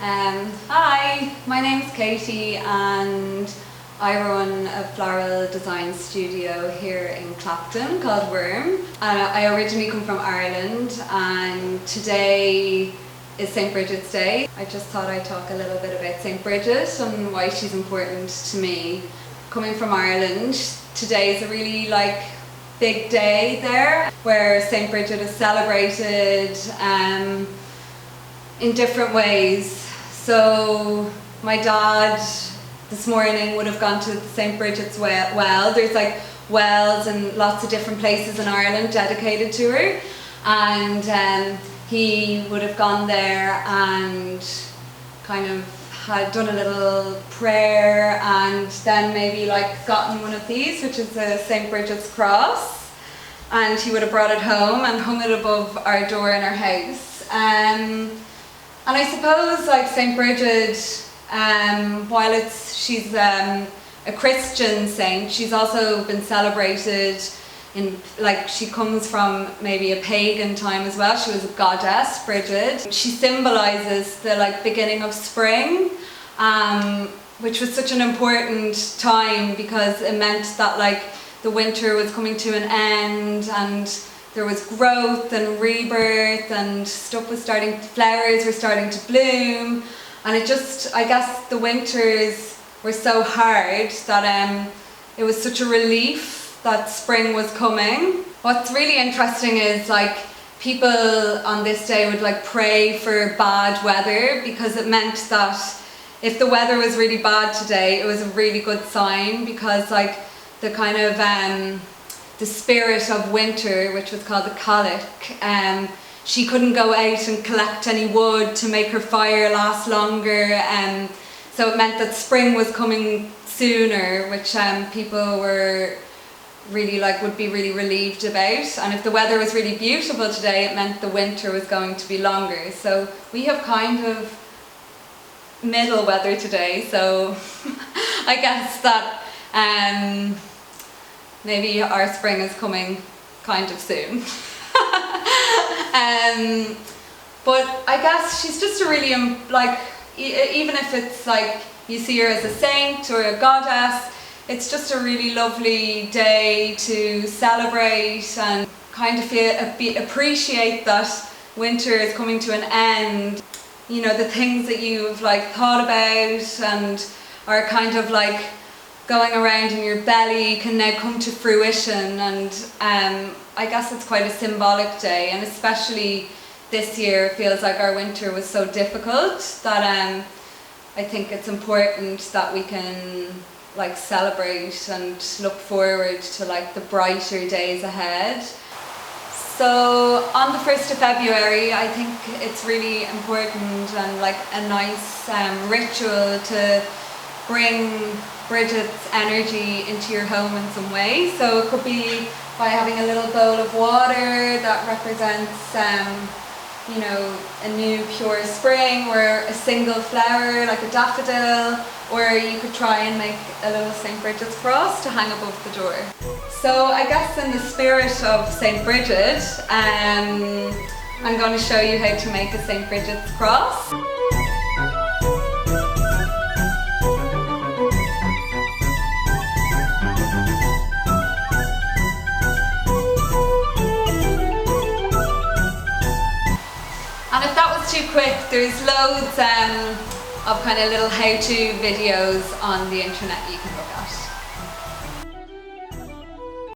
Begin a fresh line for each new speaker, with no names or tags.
Hi, my name's Katie and I run a floral design studio here in Clapton called Worm. I originally come from Ireland and today is St. Brigid's Day. I just thought I'd talk a little bit about St. Bridget and why she's important to me. Coming from Ireland, today is a really big day there where St. Bridget is celebrated in different ways. So my dad this morning would have gone to the St. Bridget's well. There's wells in lots of different places in Ireland dedicated to her, and he would have gone there and kind of had done a little prayer and then maybe gotten one of these, which is a St. Bridget's cross, and he would have brought it home and hung it above our door in our house. And I suppose St. Bridget, while she's a Christian saint, she's also been celebrated in, she comes from maybe a pagan time as well. She was a goddess, Brigid. She symbolises the beginning of spring, which was such an important time because it meant that the winter was coming to an end and there was growth and rebirth and flowers were starting to bloom, and I guess the winters were so hard that it was such a relief that spring was coming. What's really interesting is people on this day would pray for bad weather, because it meant that if the weather was really bad today, it was a really good sign, because the kind of the spirit of winter, which was called the Cailleach, she couldn't go out and collect any wood to make her fire last longer, so it meant that spring was coming sooner, which people were really would be really relieved about. And if the weather was really beautiful today, it meant the winter was going to be longer. So we have kind of middle weather today, so I guess that maybe our spring is coming kind of soon. But I guess she's just a really, even if it's you see her as a saint or a goddess, it's just a really lovely day to celebrate and kind of appreciate that winter is coming to an end. You know, the things that you've thought about and are kind of going around in your belly can now come to fruition, and I guess it's quite a symbolic day, and especially this year it feels like our winter was so difficult that I think it's important that we can celebrate and look forward to the brighter days ahead. So on the 1st of February, I think it's really important and a nice ritual to bring Brigid's energy into your home in some way. So it could be by having a little bowl of water that represents you know, a new pure spring, or a single flower like a daffodil, or you could try and make a little St. Bridget's cross to hang above the door. So I guess in the spirit of St. Bridget, I'm going to show you how to make a St. Bridget's cross. And if that was too quick, there's loads of kind of little how-to videos on the internet you can look at.